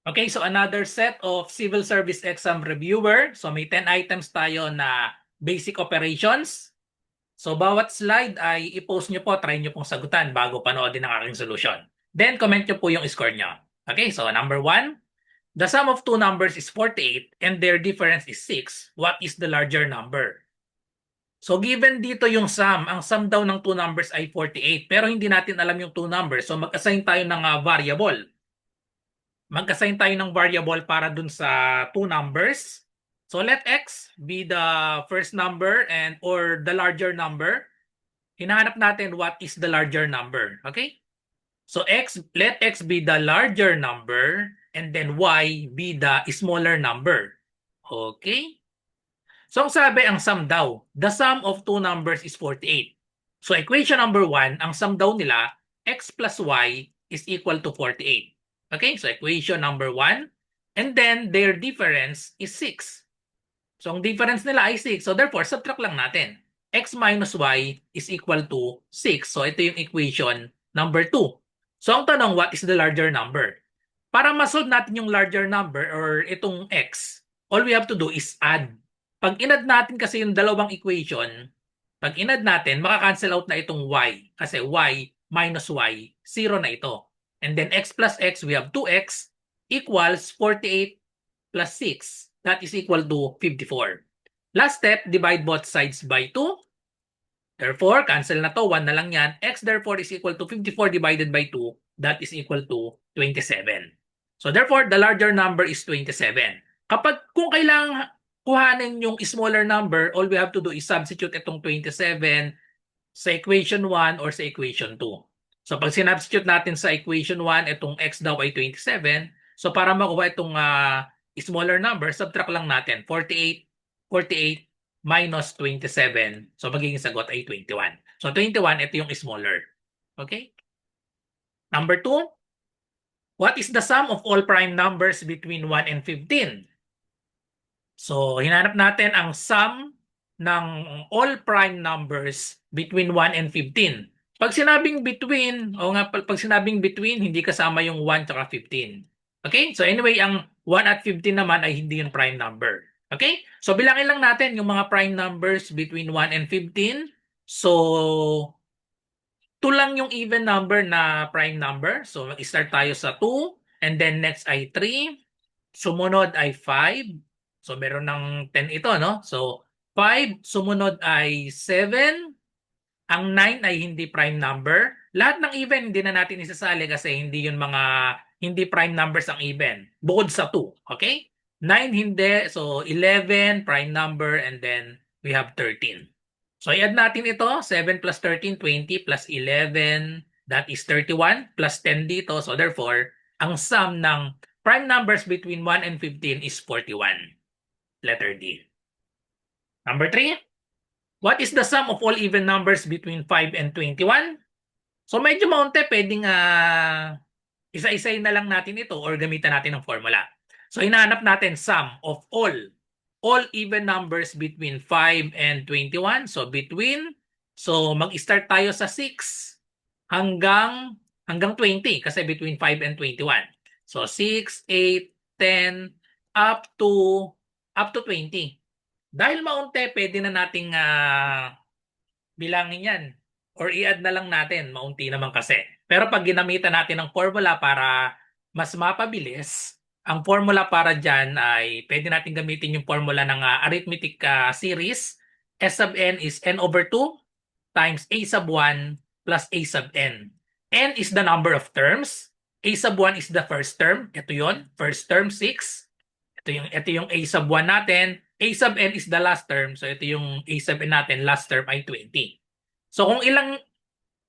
Okay, so another set of civil service exam reviewer. So may 10 items tayo na basic operations. So bawat slide ay i-post nyo po, try nyo pong sagutan bago panoodin ang aking solution. Then comment nyo po yung score nyo. Okay, so number 1, the sum of two numbers is 48 and their difference is 6. What is the larger number? So given dito yung sum, ang sum daw ng two numbers ay 48 pero hindi natin alam yung two numbers. So mag-assign tayo ng variable. Mag-assign tayo ng variable para dun sa two numbers. So let x be the first number and or the larger number. Hinahanap natin what is the larger number. Okay? So let x be the larger number and then y be the smaller number. Okay? So ang sabi, ang sum daw, the sum of two numbers is 48. So equation number 1, ang sum daw nila, x plus y is equal to 48. Okay, so equation number 1. And then their difference is 6. So ang difference nila ay 6. So therefore, subtract lang natin. X minus y is equal to 6. So ito yung equation number 2. So ang tanong, what is the larger number? Para ma-solve natin yung larger number or itong x, all we have to do is add. Pag inad natin kasi yung dalawang equation, pag inad natin, maka-cancel out na itong y. Kasi y minus y, 0 na ito. And then x plus x, we have 2x equals 48 plus 6. That is equal to 54. Last step, divide both sides by 2. Therefore, cancel na to. 1 na lang yan. X therefore is equal to 54 divided by 2. That is equal to 27. So therefore, the larger number is 27. Kung kailangan kuhanin yung smaller number, all we have to do is substitute itong 27 sa equation 1 or sa equation 2. So pag sinubstitute natin sa equation 1, itong x daw ay 27. So para makuha itong smaller number, subtract lang natin. 48 minus 27. So magiging sagot ay 21. So 21, ito yung smaller. Okay? Number 2, what is the sum of all prime numbers between 1 and 15? So, hinanap natin ang sum ng all prime numbers between 1 and 15. Pag sinabing between, pag sinabing between, hindi kasama yung 1 at 15. Okay? So anyway, ang 1 at 15 naman ay hindi yung prime number. Okay? So bilangin lang natin yung mga prime numbers between 1 and 15. So 2 lang yung even number na prime number. So mag-start tayo sa 2 and then next ay 3. Sumunod ay 5. So meron ng 10 ito, no? So 5, sumunod ay 7. Ang 9 ay hindi prime number. Lahat ng even hindi na natin isasali kasi hindi yun mga hindi prime numbers ang even. Bukod sa 2, okay? 9 hindi, so 11 prime number and then we have 13. So i-add natin ito, 7 plus 13, 20 plus 11, that is 31 plus 10 dito. So therefore, ang sum ng prime numbers between 1 and 15 is 41. Letter D. Number 3, what is the sum of all even numbers between 5 and 21? So medyo maunti, pwedeng isa-isay na lang natin ito or gamitan natin ng formula. So hinahanap natin sum of all even numbers between 5 and 21. So between, so mag-start tayo sa 6 hanggang 20 kasi between 5 and 21. So 6, 8, 10 up to 20. Dahil maunti, pwede na nating bilangin yan or i-add na lang natin, maunti naman kasi. Pero pag ginamitan natin ng formula para mas mapabilis, ang formula para dyan ay pwede natin gamitin yung formula ng arithmetic series. S sub n is n over 2 times a sub 1 plus a sub n. N is the number of terms. A sub 1 is the first term. Ito yon, first term 6. Ito yung a sub 1 natin. A sub n is the last term. So ito yung a sub n natin, last term ay 20. So kung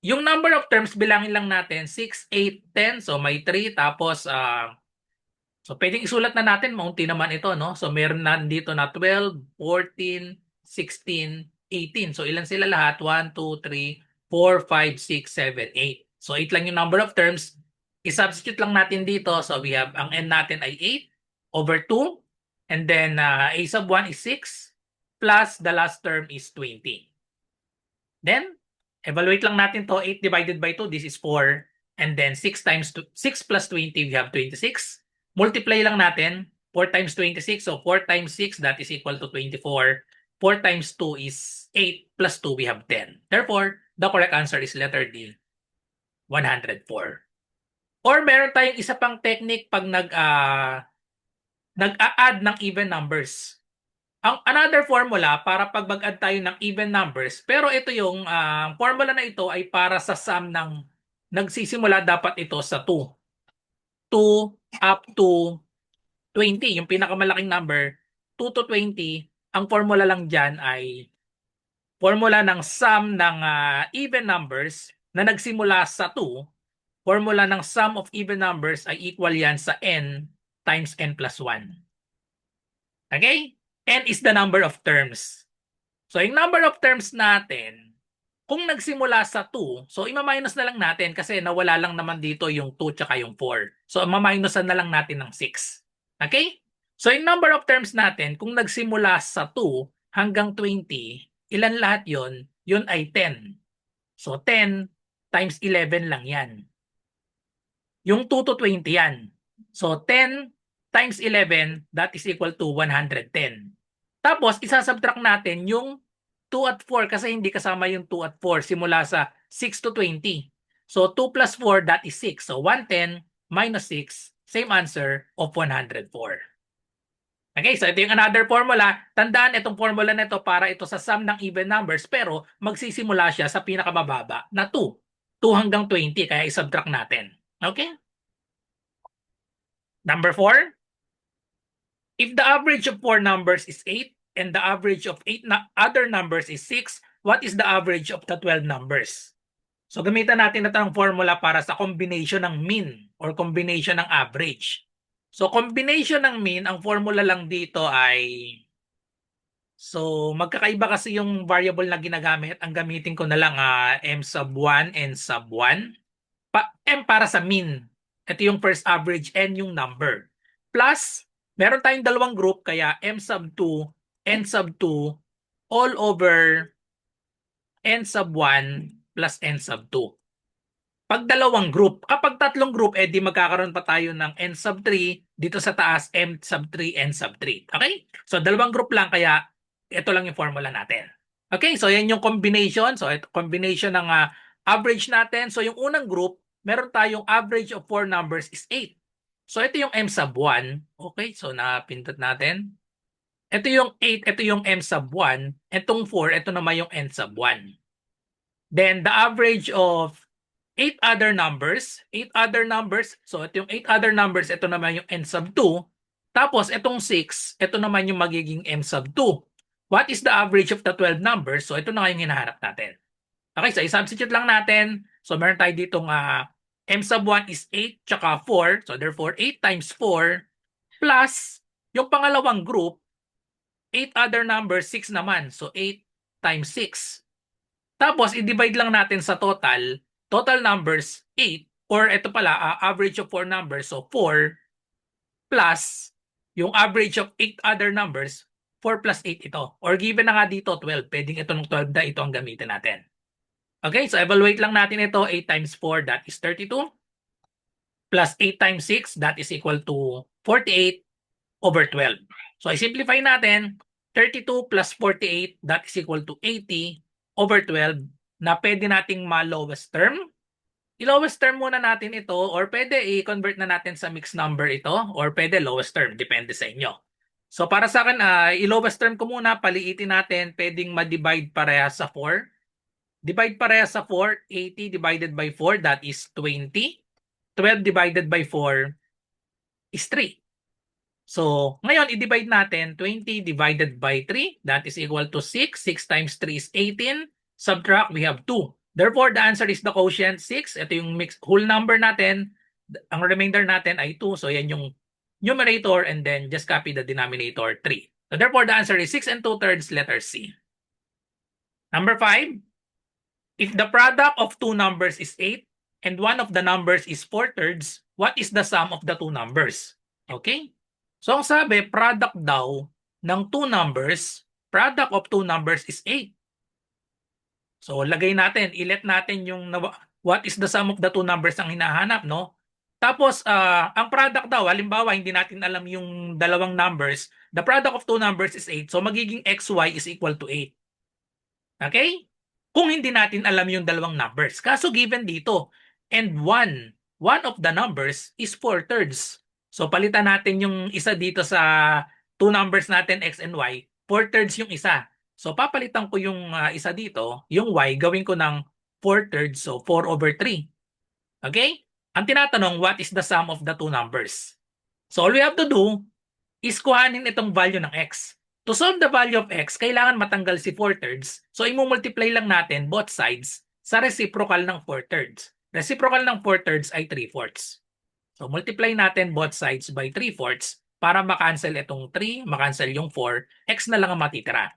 yung number of terms, bilangin lang natin, 6, 8, 10. So may 3, tapos, so pwedeng isulat na natin, maunti naman ito, no? So meron na dito na 12, 14, 16, 18. So ilan sila lahat? 1, 2, 3, 4, 5, 6, 7, 8. So 8 lang yung number of terms. I-substitute lang natin dito. So we have, ang n natin ay 8 over 2. And then a sub 1 is 6 plus the last term is 20. Then, evaluate lang natin to. 8 divided by 2, this is 4. And then 6 plus 20, we have 26. multiply lang natin. 4 times 26. So 4 times 6, that is equal to 24. 4 times 2 is 8 plus 2, we have 10. Therefore, the correct answer is letter D, 104. Or meron tayong isa pang technique pag nag-a-add ng even numbers. Ang another formula para pag mag-add tayo ng even numbers, pero ito yung formula na ito ay para sa sum ng nagsisimula dapat ito sa 2. 2 up to 20, yung pinakamalaking number, 2 to 20, ang formula lang dyan ay formula ng sum ng even numbers na nagsimula sa 2. Formula ng sum of even numbers ay equal yan sa n times n plus 1. Okay? N is the number of terms. So, yung number of terms natin, kung nagsimula sa 2, so ima-minus na lang natin kasi nawala lang naman dito yung 2 tsaka yung 4. So, ma-minusan na lang natin ng 6. Okay? So, yung number of terms natin, kung nagsimula sa 2 hanggang 20, ilan lahat yon? Yun ay 10. So, 10 times 11 lang yan. Yung 2 to 20 yan. So, 10 times 11, that is equal to 110. Tapos, isasubtract natin yung 2 at 4 kasi hindi kasama yung 2 at 4 simula sa 6 to 20. So, 2 plus 4, that is 6. So, 110 minus 6, same answer of 104. Okay, so ito yung another formula. Tandaan itong formula na ito para ito sa sum ng even numbers pero magsisimula siya sa pinakamababa na 2. 2 hanggang 20, kaya isubtract natin. Okay? Number 4, if the average of 4 numbers is 8 and the average of 8 other numbers is 6, what is the average of the 12 numbers? So gamitan natin ito ng formula para sa combination ng mean or combination ng average. So combination ng mean, ang formula lang dito ay, so magkakaiba kasi yung variable na ginagamit. Ang gamitin ko na lang m sub 1 n sub 1. M para sa mean. Ito yung first average, n yung number. Plus, meron tayong dalawang group kaya m sub 2, n sub 2 all over n sub 1 plus n sub 2. Pag dalawang group, kapag tatlong group, di magkakaroon pa tayo ng n sub 3, dito sa taas, m sub 3, n sub 3. Okay? So, dalawang group lang, kaya ito lang yung formula natin. Okay? So, yan yung combination. So, ito, combination ng average natin. So, yung unang group, meron tayong average of 4 numbers is 8. So, ito yung m sub 1. Okay? So, napindot natin. Ito yung 8, ito yung m sub 1. Itong 4, ito naman yung n sub 1. Then, the average of 8 other numbers. So, ito yung 8 other numbers. Ito naman yung n sub 2. Tapos, itong 6. Ito naman yung magiging m sub 2. What is the average of the 12 numbers? So, ito na nga yung hinahanap natin. Okay, so i-substitute lang natin. So, meron tayo ditong m sub 1 is 8 tsaka 4. So, therefore, 8 times 4 plus yung pangalawang group, 8 other numbers, 6 naman. So, 8 times 6. Tapos, i-divide lang natin sa total numbers 8, or ito pala, average of 4 numbers, so 4 plus yung average of 8 other numbers, 4 plus 8 ito. Or given na nga dito, 12. Pwedeng ito ng 12 na ito ang gamitin natin. Okay, so evaluate lang natin ito. 8 times 4, that is 32. Plus 8 times 6, that is equal to 48 over 12. So, i-simplify natin. 32 plus 48, that is equal to 80 over 12 na pwede nating ma-lowest term. I-lowest term muna natin ito, or pwede i-convert na natin sa mixed number ito, or pwede lowest term. Depende sa inyo. So para sa akin, i-lowest term ko muna, paliitin natin, pwedeng ma-divide parehas sa 4. Divide parehas sa 4, 80 divided by 4, that is 20. 12 divided by 4 is 3. So, ngayon, i-divide natin 20 divided by 3. That is equal to 6. 6 times 3 is 18. Subtract, we have 2. Therefore, the answer is the quotient 6. Ito yung mixed whole number natin. Ang remainder natin ay 2. So, yan yung numerator, and then just copy the denominator 3. So, therefore, the answer is 6 and 2/3, letter C. Number 5. If the product of two numbers is 8 and one of the numbers is 4/3, what is the sum of the two numbers? Okay? So, ang sabi, product daw ng two numbers, product of two numbers is 8. So, lagay natin, ilet natin yung what is the sum of the two numbers ang hinahanap, no? Tapos, ang product daw, halimbawa, hindi natin alam yung dalawang numbers. The product of two numbers is 8. So, magiging xy is equal to 8. Okay? Kung hindi natin alam yung dalawang numbers. Kaso given dito, and one of the numbers is 4/3. So palitan natin yung isa dito sa two numbers natin, x and y. 4/3 yung isa. So papalitan ko yung isa dito, yung y, gawin ko ng 4/3, so 4/3. Okay? Ang tinatanong, what is the sum of the two numbers? So all we have to do is kuhanin itong value ng x. To solve the value of x, kailangan matanggal si 4/3. So, i-multiply lang natin both sides sa reciprocal ng 4/3. Reciprocal ng 4/3 ay 3/4. So, multiply natin both sides by 3/4 para makancel itong 3, makancel yung 4, x na lang ang matitira.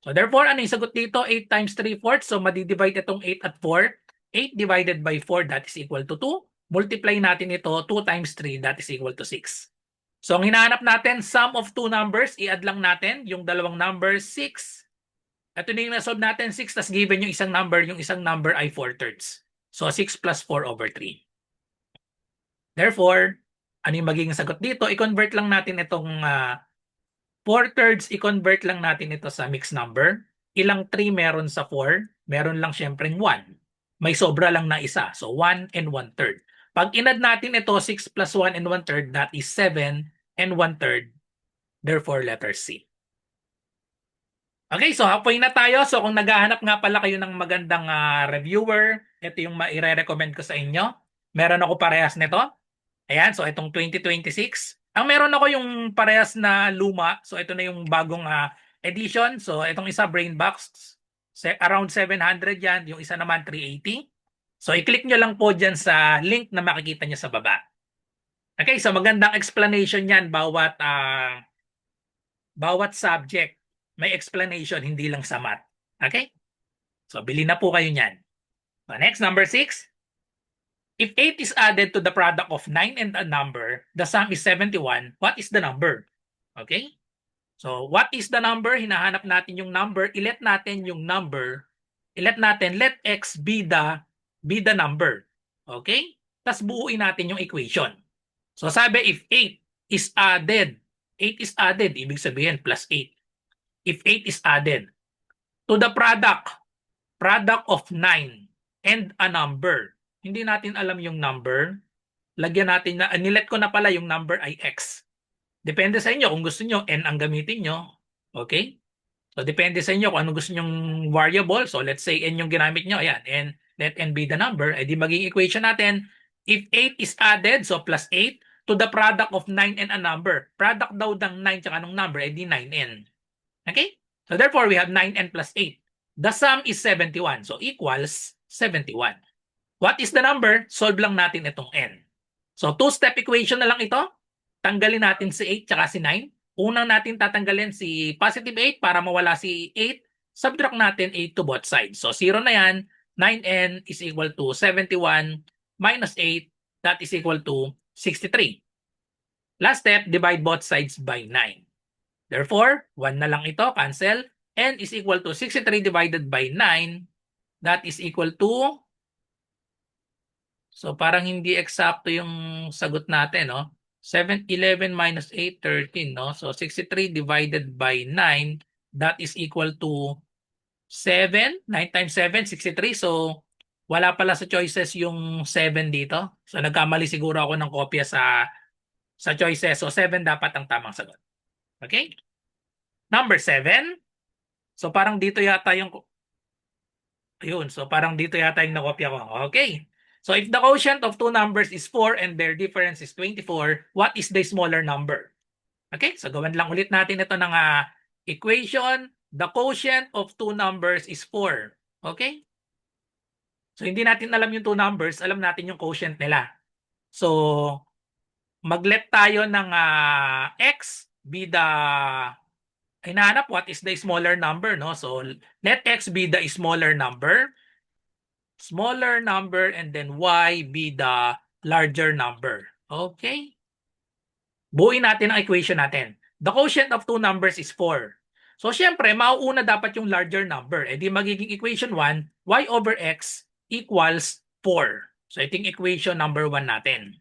So, therefore, ano yung sagot dito? 8 times 3/4. So, madidivide itong 8 at 4. 8 divided by 4, that is equal to 2. Multiply natin ito, 2 times 3, that is equal to 6. So, ang hinahanap natin, sum of two numbers, i-add lang natin yung dalawang numbers, 6. Ito na yung nasolve natin, 6, tas given yung isang number ay 4/3. So, 6 plus 4/3. Therefore, ano yung magiging sagot dito? I-convert lang natin itong 4/3, i-convert lang natin ito sa mixed number. Ilang 3 meron sa 4? Meron lang syempreng 1. May sobra lang na isa. So, 1 and 1/3. Pag inad natin ito, 6 plus 1 and 1/3, that is 7 and 1/3. Therefore, letter C. Okay, so halfway na tayo. So kung naghahanap nga pala kayo ng magandang reviewer, ito yung maire-recommend ko sa inyo. Meron ako parehas nito. Ayan, so itong 2026. Ang meron ako yung parehas na luma. So ito na yung bagong edition. So itong isa Brainbox, around 700 yan. Yung isa naman 380. So i-click nyo lang po dyan sa link na makikita nyo sa baba. Okay, so magandang explanation yan bawat subject. May explanation, hindi lang sa math. Okay? So bili na po kayo niyan. So, next, number 6. If 8 is added to the product of 9 and a number, the sum is 71. What is the number? Okay? So, what is the number? Hinahanap natin yung number. Let natin, let x be the number. Okay? Tapos buuin natin yung equation. So, sabi, if 8 is added, ibig sabihin plus 8. If 8 is added to the product of 9 and a number, hindi natin alam yung number, lagyan natin na, nilet ko na pala yung number ay x. Depende sa inyo kung gusto nyo n ang gamitin nyo. Okay? So, depende sa inyo kung ano gusto nyong variable. So, let's say n yung ginamit nyo. Ayan, and let n be the number. Eh, di maging equation natin, if 8 is added, so plus 8, to the product of 9 and a number. Product daw ng 9 tsaka anong number, eh di 9n. Okay? So, therefore, we have 9n plus 8. The sum is 71. So, equals 71. What is the number? Solve lang natin itong n. So, two-step equation na lang ito. Tanggalin natin si 8 tsaka si 9. Unang natin tatanggalin si positive 8 para mawala si 8. Subtract natin 8 to both sides. So, 0 na yan. 9n is equal to 71 minus 8. That is equal to 63. Last step, divide both sides by 9. Therefore, 1 na lang ito, cancel. N is equal to 63 divided by 9. That is equal to, so parang hindi eksakto yung sagot natin, no? 11 minus 8, 13, no? So 63 divided by 9, that is equal to 7. 9 times 7, 63. So wala pala sa choices yung 7 dito. So nagkamali siguro ako ng kopya sa choices. So 7 dapat ang tamang sagot. Okay? Number 7. So parang dito yata yung nakopya ko. Okay. So if the quotient of two numbers is 4 and their difference is 24, what is the smaller number? Okay, so gawin lang ulit natin ito ng equation. The quotient of two numbers is 4. Okay? So hindi natin alam yung two numbers, alam natin yung quotient nila. So mag-let tayo ng x be the, hinahanap what is the smaller number, no? So let x be the smaller number, and then y be the larger number. Okay? Buuin natin ang equation natin. The quotient of two numbers is 4. So syempre, mauuna dapat yung larger number. Eh di magiging equation 1, y over x equals 4. So ito yung equation number 1 natin.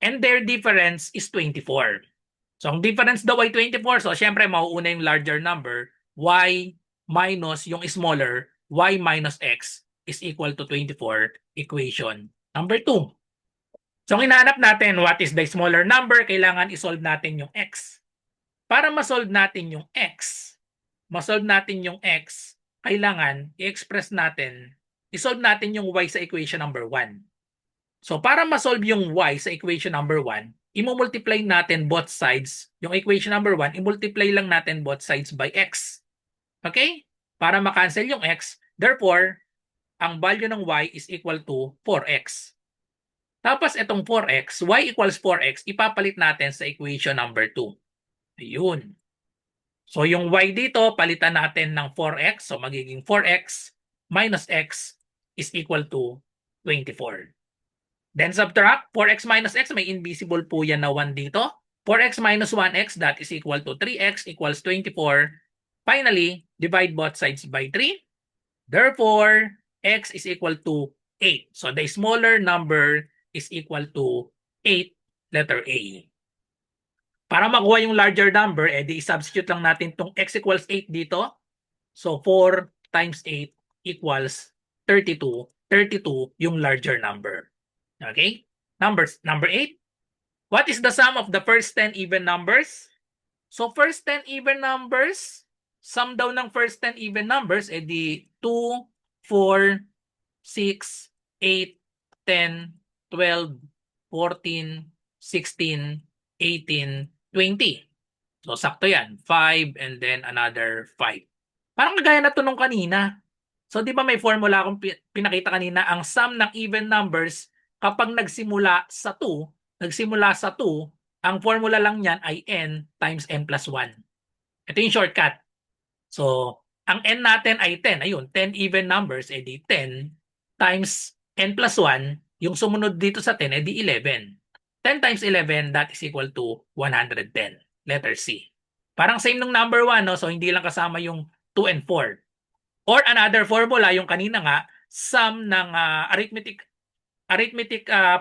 And their difference is 24. So ang difference daw ay 24. So syempre mauuna yung larger number, y minus yung smaller, y minus x is equal to 24, equation number 2. So ang hinahanap natin, what is the smaller number? Kailangan isolve natin yung x. Para ma-solve natin yung kailangan i-express natin, isolve natin yung y sa equation number 1. So para ma-solve yung y sa equation number 1, i-multiply natin both sides. Yung equation number 1, i-multiply lang natin both sides by x. Okay? Para ma-cancel yung x, therefore, ang value ng y is equal to 4x. Tapos itong 4x, y equals 4x, ipapalit natin sa equation number 2. Ayun. So yung y dito, palitan natin ng 4x. So magiging 4x minus x is equal to 24. Then subtract 4x minus x. May invisible po yan na 1 dito. 4x minus 1x, that is equal to 3x equals 24. Finally, divide both sides by 3. Therefore, x is equal to 8. So the smaller number is equal to 8, letter A. Para makuha yung larger number, di substitute lang natin itong x equals 8 dito. So 4 times 8 equals 32. 32 yung larger number. Okay? Number 8. What is the sum of the first 10 even numbers? So first 10 even numbers, sum daw ng first 10 even numbers, di 2, 4, 6, 8, 10, 12, 14, 16, 18, 20. So sakto yan. 5 and then another 5. Parang kagaya na to nung kanina. So di ba may formula akong pinakita kanina, ang sum ng even numbers kapag nagsimula sa 2, ang formula lang niyan ay n times n plus 1. Ito yung shortcut. So, ang n natin ay 10. Ayun, 10 even numbers, di 10 times n plus 1. Yung sumunod dito sa 10, di 11. 10 times 11, that is equal to 110. Letter C. Parang same nung number 1, no? So hindi lang kasama yung 2 and 4. Or another formula, yung kanina nga, sum ng arithmetic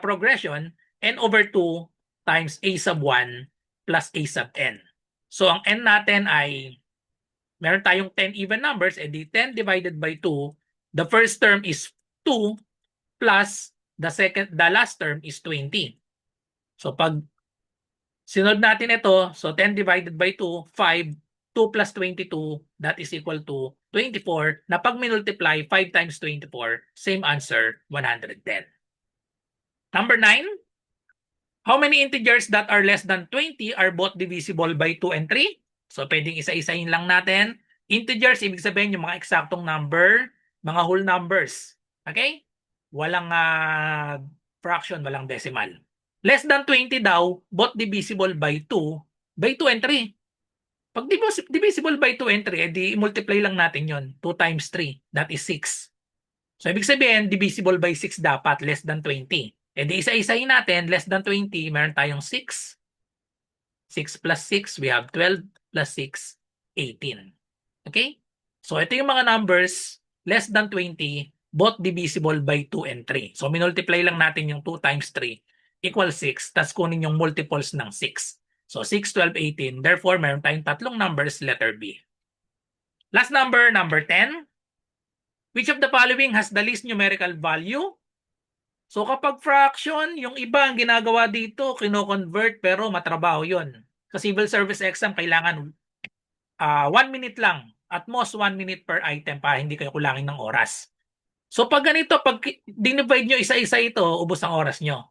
progression, n over 2 times a sub 1 plus a sub n. So ang n natin ay, meron tayong 10 even numbers, di 10 divided by 2, the first term is 2 plus the last term is 20. So pag sinod natin ito, so 10 divided by 2, 5, 2 plus 22, that is equal to 24, na pag minultiply 5 times 24, same answer, 110. Number 9, how many integers that are less than 20 are both divisible by 2 and 3? So pwedeng isa-isahin lang natin. Integers, ibig sabihin yung mga eksaktong number, mga whole numbers. Okay? Walang fraction, walang decimal. Less than 20 daw, both divisible by 2 and 3. Pag divisible by 2 and 3, edi multiply lang natin yon. 2 times 3, that is 6. So ibig sabihin, divisible by 6 dapat, less than 20. Edi isa-isahin natin, less than 20, meron tayong 6. 6 plus 6, we have 12 plus 6, 18. Okay? So ito yung mga numbers, less than 20, both divisible by 2 and 3. So minultiply lang natin yung 2 times 3 equals 6, tas kunin yung multiples ng 6. So 6, 12, 18. Therefore, meron tayong tatlong numbers, letter B. Last number, number 10. Which of the following has the least numerical value? So kapag fraction, yung iba ang ginagawa dito, kino-convert pero matrabaho yon. Sa civil service exam, kailangan 1 minute lang. At most 1 minute per item para hindi kayo kulangin ng oras. So pag ganito, pag dinivide nyo isa-isa ito, ubos ang oras nyo.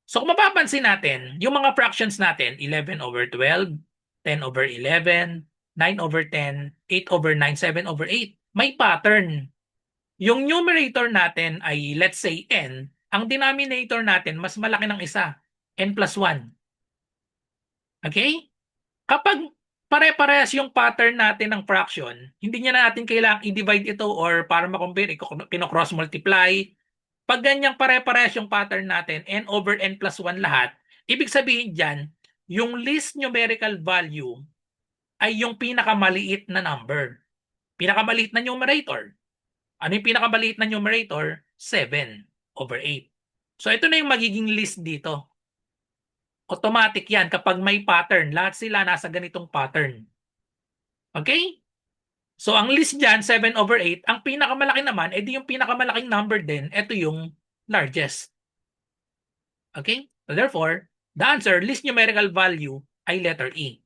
So kung mapapansin natin, yung mga fractions natin, 11 over 12, 10 over 11, 9 over 10, 8 over 9, 7 over 8, may pattern. Yung numerator natin ay, let's say, n. Ang denominator natin, mas malaki ng isa, n plus 1. Okay? Kapag pare-parehas yung pattern natin ng fraction, hindi niya natin kailangang i-divide ito or para ma-compare, kino-cross multiply. Pag ganyang pare-parehas yung pattern natin, n over n plus 1 lahat, ibig sabihin dyan, yung least numerical value ay yung pinakamaliit na number. Pinakamaliit na numerator. Ano yung pinakamaliit na numerator? 7 over 8. So ito na yung magiging least dito. Automatic yan kapag may pattern. Lahat sila nasa ganitong pattern. Okay? So ang list dyan, 7/8. Ang pinakamalaki naman, edi yung pinakamalaking number din, ito yung largest. Okay? So therefore, the answer, least numerical value, ay letter E.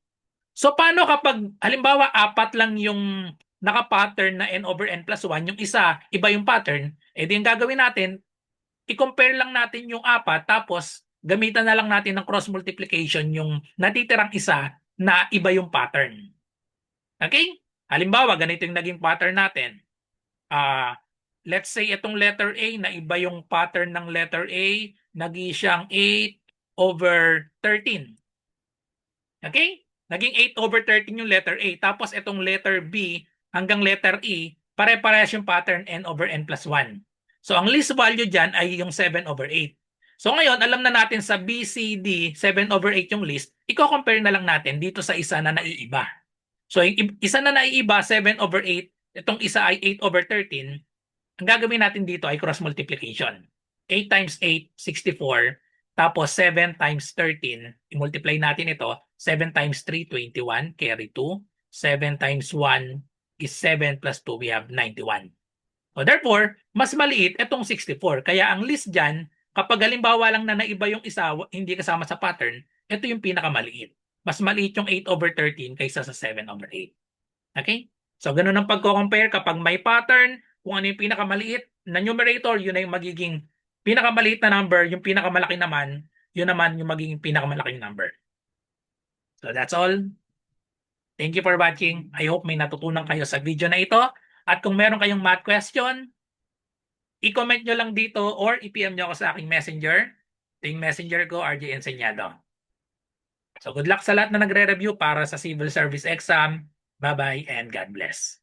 So paano kapag, halimbawa, 4 lang yung naka-pattern na n/n+1, yung isa, iba yung pattern, edi yung gagawin natin, i-compare lang natin yung 4, tapos gamitan na lang natin ng cross multiplication yung natitirang isa na iba yung pattern. Okay? Halimbawa, ganito yung naging pattern natin. Let's say itong letter A na iba yung pattern ng letter A, naging siyang 8/13. Okay? Naging 8/13 yung letter A. Tapos itong letter B hanggang letter E, pare-parehas yung pattern n/n+1. So ang least value dyan ay yung 7/8. So ngayon, alam na natin sa BCD, 7/8 yung list, i-compare na lang natin dito sa isa na naiiba. So yung isa na naiiba, 7/8, itong isa ay 8/13, ang gagawin natin dito ay cross multiplication. 8 times 8, 64. Tapos 7 times 13, i-multiply natin ito. 7 times 3, 21, carry 2. 7 times 1 is 7 plus 2, we have 91. So therefore, mas maliit itong 64. Kaya ang list dyan, kapag halimbawa lang na naiba yung isa, hindi kasama sa pattern, ito yung pinakamaliit. Mas maliit yung 8/13 kaysa sa 7/8. Okay? So ganun ang pagko-compare kapag may pattern, kung ano yung pinakamaliit na numerator, yun na yung magiging pinakamaliit na number, yung pinakamalaki naman, yun naman yung magiging pinakamalaking number. So that's all. Thank you for watching. I hope may natutunan kayo sa video na ito. At kung meron kayong math question, i-comment nyo lang dito or i-PM nyo ako sa aking messenger. Ito yung messenger ko, RJ Enseñado. So good luck sa lahat na nagre-review para sa civil service exam. Bye-bye and God bless.